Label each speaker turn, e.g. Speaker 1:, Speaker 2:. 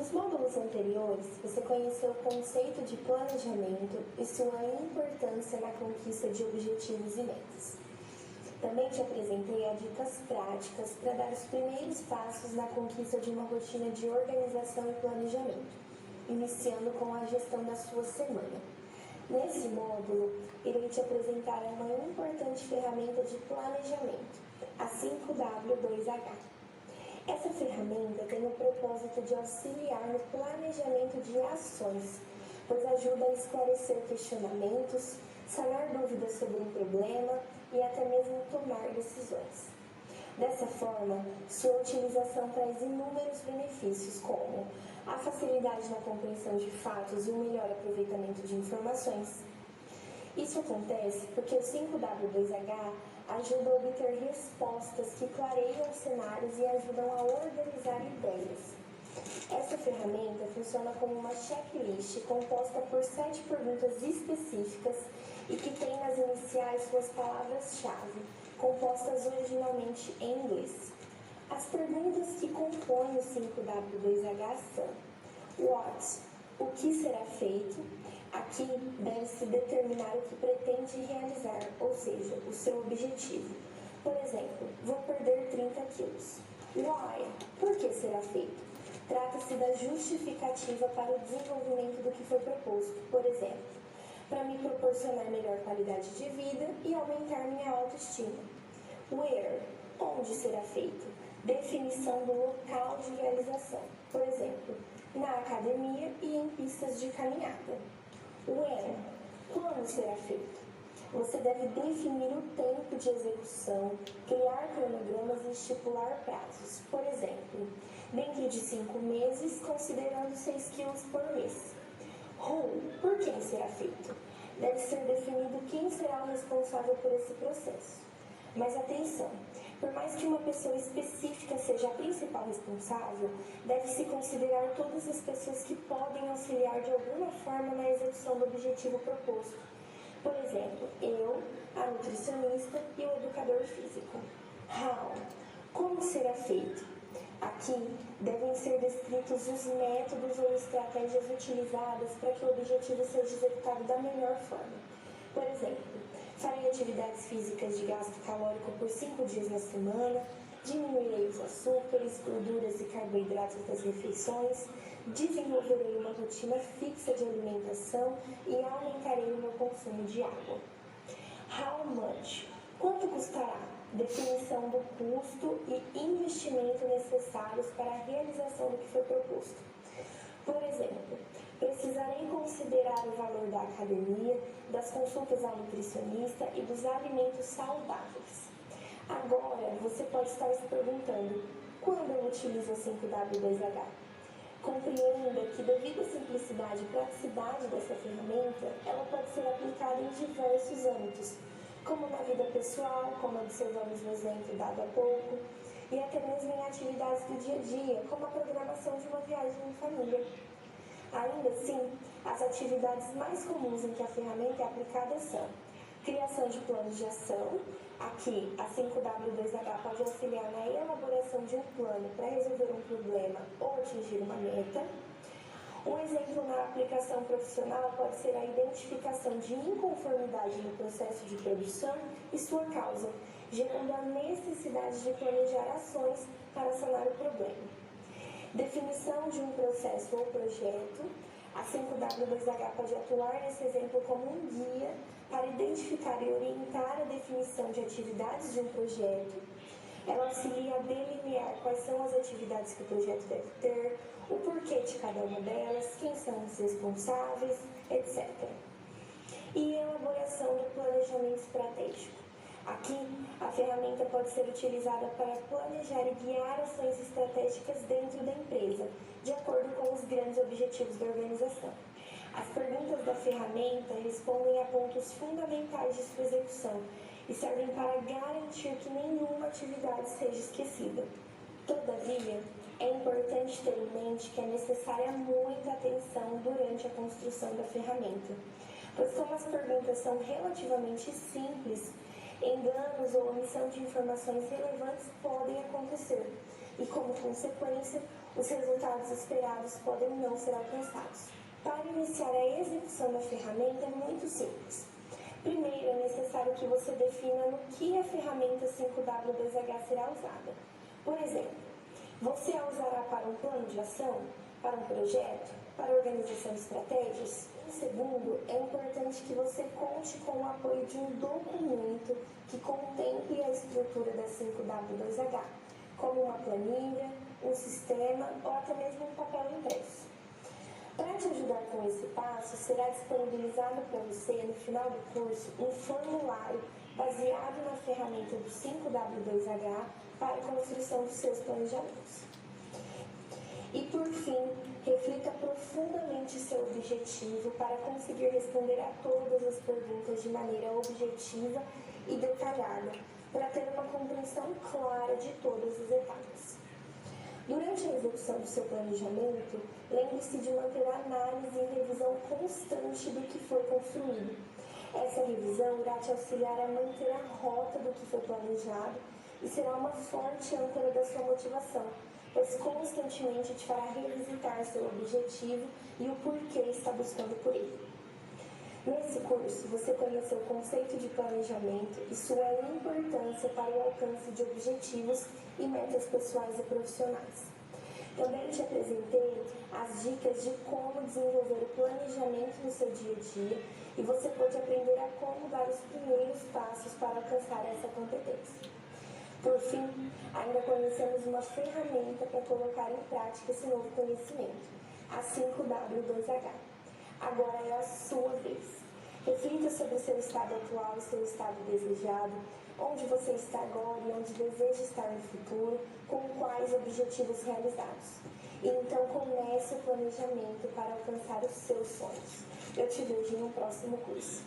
Speaker 1: Nos módulos anteriores, você conheceu o conceito de planejamento e sua importância na conquista de objetivos e metas. Também te apresentei as dicas práticas para dar os primeiros passos na conquista de uma rotina de organização e planejamento, iniciando com a gestão da sua semana. Nesse módulo, irei te apresentar uma importante ferramenta de planejamento, a 5W2H. Essa ferramenta tem o propósito de auxiliar no planejamento de ações, pois ajuda a esclarecer questionamentos, sanar dúvidas sobre um problema e até mesmo tomar decisões. Dessa forma, sua utilização traz inúmeros benefícios, como a facilidade na compreensão de fatos e o melhor aproveitamento de informações. Isso acontece porque o 5W2H ajuda a obter respostas que clareiam cenários e ajudam a organizar ideias. Essa ferramenta funciona como uma checklist composta por 7 perguntas específicas e que tem nas iniciais suas palavras-chave, compostas originalmente em inglês. As perguntas que compõem o 5W2H são: What? O que será feito? Aqui deve-se determinar o que pretende realizar, ou seja, o seu objetivo. Por exemplo, vou perder 30 quilos. Why? Por que será feito? Trata-se da justificativa para o desenvolvimento do que foi proposto. Por exemplo, para me proporcionar melhor qualidade de vida e aumentar minha autoestima. Where? Onde será feito? Definição do local de realização. Por exemplo, na academia e em pistas de caminhada. When? Quando será feito? Você deve definir o tempo de execução, criar cronogramas e estipular prazos. Por exemplo, dentro de 5 meses, considerando 6 quilos por mês. Who? Por quem será feito? Deve ser definido quem será o responsável por esse processo. Mas atenção, por mais que uma pessoa específica seja a principal responsável, deve-se considerar todas as pessoas que podem auxiliar de alguma forma na execução do objetivo proposto. Por exemplo, eu, a nutricionista e o educador físico. How? Como será feito? Aqui devem ser descritos os métodos ou estratégias utilizadas para que o objetivo seja executado da melhor forma. Por exemplo, farei atividades físicas de gasto calórico por 5 dias na semana, diminuirei os açúcares, gorduras e carboidratos das refeições, desenvolverei uma rotina fixa de alimentação e aumentarei o meu consumo de água. How much? Quanto custará? Definição do custo e investimento necessários para a realização do que foi proposto. Por exemplo, precisarei considerar o valor da academia, das consultas ao nutricionista e dos alimentos saudáveis. Agora, você pode estar se perguntando: quando eu utilizo a 5W2H? Compreenda que, devido à simplicidade e praticidade dessa ferramenta, ela pode ser aplicada em diversos âmbitos, como na vida pessoal, como observamos no exemplo dado há pouco, e até mesmo em atividades do dia a dia, como a programação de uma viagem em família. Ainda assim, as atividades mais comuns em que a ferramenta é aplicada são: criação de planos de ação. Aqui, a 5W2H pode auxiliar na elaboração de um plano para resolver um problema ou atingir uma meta. Um exemplo na aplicação profissional pode ser a identificação de inconformidade no processo de produção e sua causa, gerando a necessidade de planejar ações para sanar o problema. Definição de um processo ou projeto. A 5W2H pode atuar nesse exemplo como um guia para identificar e orientar a definição de atividades de um projeto. Ela auxilia a delinear quais são as atividades que o projeto deve ter, o porquê de cada uma delas, quem são os responsáveis, etc. E elaboração do planejamento estratégico. Aqui, a ferramenta pode ser utilizada para planejar e guiar ações estratégicas dentro da empresa, de acordo com os grandes objetivos da organização. As perguntas da ferramenta respondem a pontos fundamentais de sua execução e servem para garantir que nenhuma atividade seja esquecida. Todavia, é importante ter em mente que é necessária muita atenção durante a construção da ferramenta, pois como as perguntas são relativamente simples, enganos ou omissão de informações relevantes podem acontecer e, como consequência, os resultados esperados podem não ser alcançados. Para iniciar a execução da ferramenta é muito simples. Primeiro, é necessário que você defina no que a ferramenta 5W2H será usada. Por exemplo, você a usará para um plano de ação, para um projeto, para organização de estratégias? Em segundo, é importante que você conte com o apoio de um documento que contemple a estrutura da 5W2H, como uma planilha, um sistema ou até mesmo um papel impresso. Para te ajudar com esse passo, será disponibilizado para você, no final do curso, um formulário baseado na ferramenta do 5W2H para a construção dos seus planejamentos. E, por fim, reflita profundamente seu objetivo para conseguir responder a todas as perguntas de maneira objetiva e detalhada, para ter uma compreensão clara de todas as etapas. Durante a execução do seu planejamento, lembre-se de manter a análise e revisão constante do que foi construído. Essa revisão irá te auxiliar a manter a rota do que foi planejado e será uma forte âncora da sua motivação, pois constantemente te fará revisitar seu objetivo e o porquê está buscando por ele. Nesse curso, você conheceu o conceito de planejamento e sua importância para o alcance de objetivos e metas pessoais e profissionais. Também te apresentei as dicas de como desenvolver o planejamento no seu dia a dia e você pode aprender a como dar os primeiros passos para alcançar essa competência. Por fim, ainda conhecemos uma ferramenta para colocar em prática esse novo conhecimento, a 5W2H. Agora é a sua vez. Reflita sobre o seu estado atual e seu estado desejado, onde você está agora e onde deseja estar no futuro, com quais objetivos realizados. E então comece o planejamento para alcançar os seus sonhos. Eu te vejo no próximo curso.